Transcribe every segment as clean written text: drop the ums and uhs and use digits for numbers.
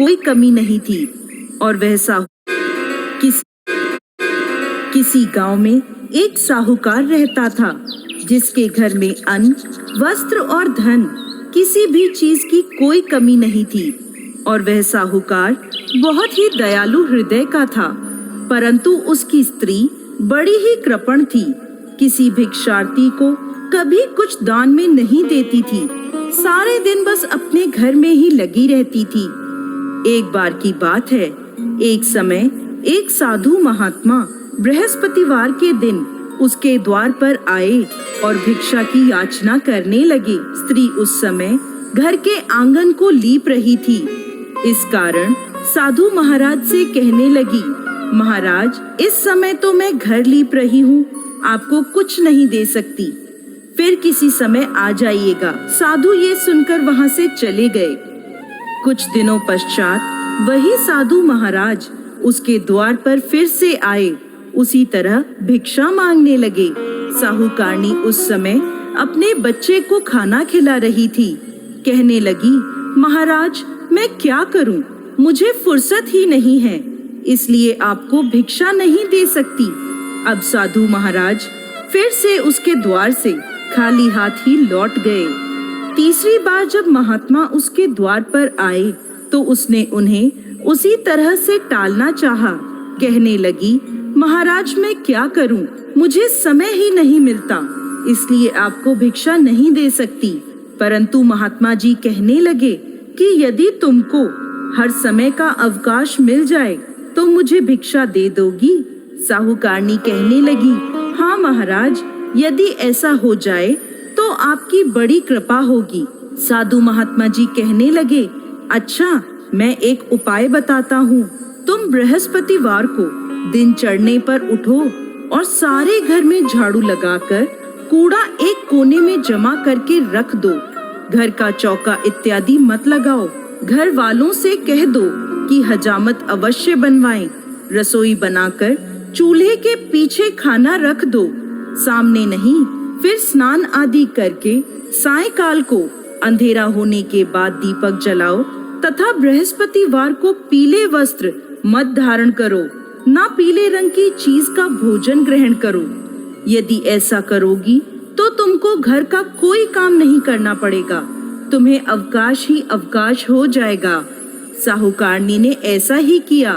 कोई कमी नहीं थी। और वह किसी गांव में एक साहूकार रहता था, जिसके घर में अन्न, वस्त्र और धन, किसी भी चीज की कोई कमी नहीं थी। और वह साहूकार बहुत ही दयालु हृदय का था, परंतु उसकी स्त्री बड़ी ही कृपण थी। किसी भिक्षार्थी को कभी कुछ दान में नहीं देती थी, सारे दिन बस अपने घर में ही लगी रहती थी। एक बार की बात है, एक समय एक साधु महात्मा बृहस्पतिवार के दिन उसके द्वार पर आए और भिक्षा की याचना करने लगे। स्त्री उस समय घर के आंगन को लीप रही थी। इस कारण साधु महाराज से कहने लगी, महाराज, इस समय तो मैं घर लीप रही हूँ, आपको कुछ नहीं दे सकती, फिर किसी समय आ जाइएगा। साधु ये सुनकर वहाँ से चले गए। कुछ दिनों पश्चात वही साधु महाराज उसके द्वार पर फिर से आए, उसी तरह भिक्षा मांगने लगे। साहूकारनी उस समय अपने बच्चे को खाना खिला रही थी। कहने लगी, महाराज, मैं क्या करूं? मुझे फुर्सत ही नहीं है, इसलिए आपको भिक्षा नहीं दे सकती। अब साधु महाराज फिर से उसके द्वार से खाली हाथ ही लौट गए। तीसरी बार जब महात्मा उसके द्वार पर आए तो उसने उन्हें उसी तरह से टालना चाहा। कहने लगी, महाराज, मैं क्या करूं? मुझे समय ही नहीं मिलता, इसलिए आपको भिक्षा नहीं दे सकती। परंतु महात्मा जी कहने लगे कि यदि तुमको हर समय का अवकाश मिल जाए तो मुझे भिक्षा दे दोगी? साहूकारनी कहने लगी, हाँ महाराज, यदि ऐसा हो जाए तो आपकी बड़ी कृपा होगी। साधु महात्मा जी कहने लगे, अच्छा, मैं एक उपाय बताता हूँ। तुम बृहस्पतिवार को दिन चढ़ने पर उठो और सारे घर में झाड़ू लगाकर कूड़ा एक कोने में जमा करके रख दो। घर का चौका इत्यादि मत लगाओ। घर वालों से कह दो कि हजामत अवश्य बनवाएं। रसोई बनाकर चूल्हे के पीछे खाना रख दो, सामने नहीं। फिर स्नान आदि करके सायंकाल को अंधेरा होने के बाद दीपक जलाओ तथा बृहस्पतिवार को पीले वस्त्र मत धारण करो, ना पीले रंग की चीज का भोजन ग्रहण करो। यदि ऐसा करोगी तो तुमको घर का कोई काम नहीं करना पड़ेगा, तुम्हें अवकाश ही अवकाश हो जाएगा। साहूकारनी ने ऐसा ही किया।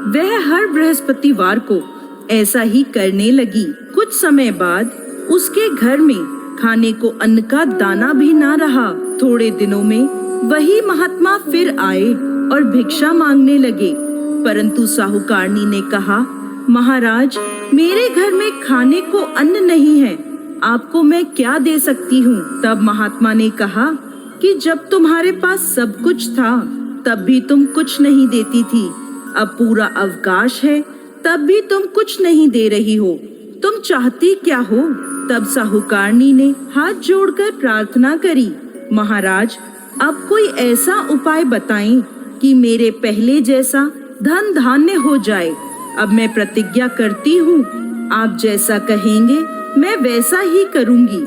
वह हर बृहस्पतिवार को ऐसा ही करने लगी। कुछ समय बाद उसके घर में खाने को अन्न का दाना भी ना रहा। थोड़े दिनों में वही महात्मा फिर आए और भिक्षा मांगने लगे, परंतु साहूकारनी ने कहा, महाराज, मेरे घर में खाने को अन्न नहीं है, आपको मैं क्या दे सकती हूँ? तब महात्मा ने कहा कि जब तुम्हारे पास सब कुछ था तब भी तुम कुछ नहीं देती थी, अब पूरा अवकाश है तब भी तुम कुछ नहीं दे रही हो, तुम चाहती क्या हो? तब साहूकारनी ने हाथ जोड़कर प्रार्थना करी, महाराज, अब कोई ऐसा उपाय बताएं कि मेरे पहले जैसा धन धान्य हो जाए। अब मैं प्रतिज्ञा करती हूँ, आप जैसा कहेंगे मैं वैसा ही करूँगी।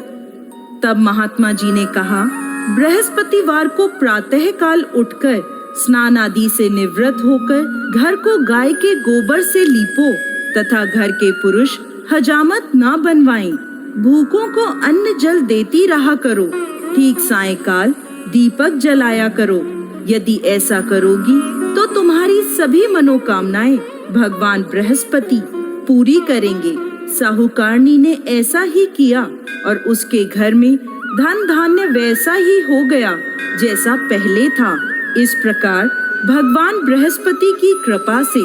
तब महात्मा जी ने कहा, बृहस्पतिवार को प्रातः काल उठकर स्नान आदि से निवृत्त होकर घर को गाय के गोबर से लीपो तथा घर के पुरुष हजामत ना बनवाएं। भूखों को अन्न जल देती रहा करो। ठीक सायंकाल दीपक जलाया करो। यदि ऐसा करोगी तो तुम्हारी सभी मनोकामनाएं भगवान बृहस्पति पूरी करेंगे। साहूकारनी ने ऐसा ही किया और उसके घर में धन धान्य वैसा ही हो गया जैसा पहले था। इस प्रकार भगवान बृहस्पति की कृपा से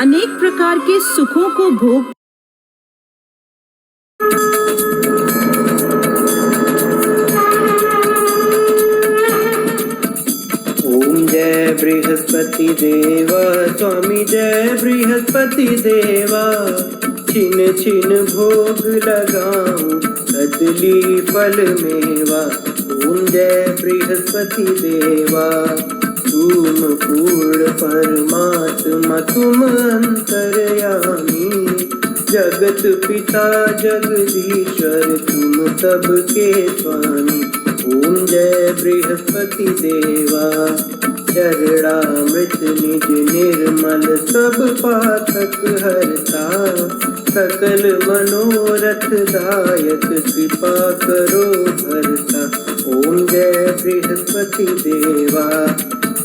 अनेक प्रकार के सुखों को भोग। ओम जय बृहस्पति देवा, स्वामी जय बृहस्पति देवा। छिन छिन भोग लगाऊं कदली फल मेवा। ओम जय बृहस्पति देवा, तुम पूर्ण परमात्मा तुम अंतर्यामी। जगत पिता जगदीश्वर तुम सबके स्वामी। ओम जय बृहस्पति देवा, चरणामृत निज निर्मल सब पातक हरता, सकल मनोरथ दायक कृपा करो भरता। ओम जय बृहस्पति देवा,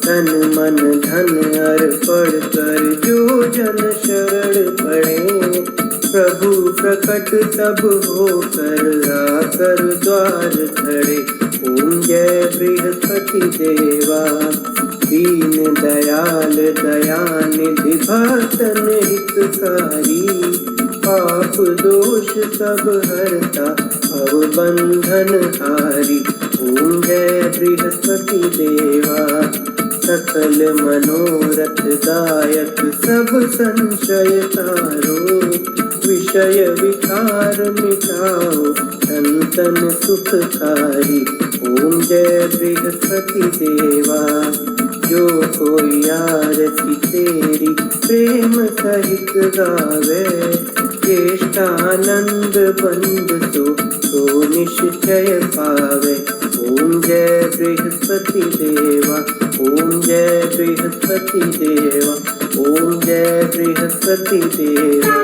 तन मन धन अर्पण कर जो जन शरण पड़े, प्रभु प्रकट तब होकर आकर द्वार खड़े। ओम जय बृहस्पति देवा, दीन दयाल दयानिधि भक्तन हितकारी, पाप दोष सब हरता भव बंधन हारी। ओम जय बृहस्पति देवा, सकल मनोरथ दायक सब संशय तारो, विषय विकार मिटाओ संतन सुखकारी। ओम जय बृहस्पति देवा, जो कोई आरती तेरी प्रेम सहित गावे, ज्येष्ठानंद बंद सो निश्चय पावे। ओम जय बृहस्पति देवा, ओम जय बृहस्पति देवा, ओम जय बृहस्पति देवा।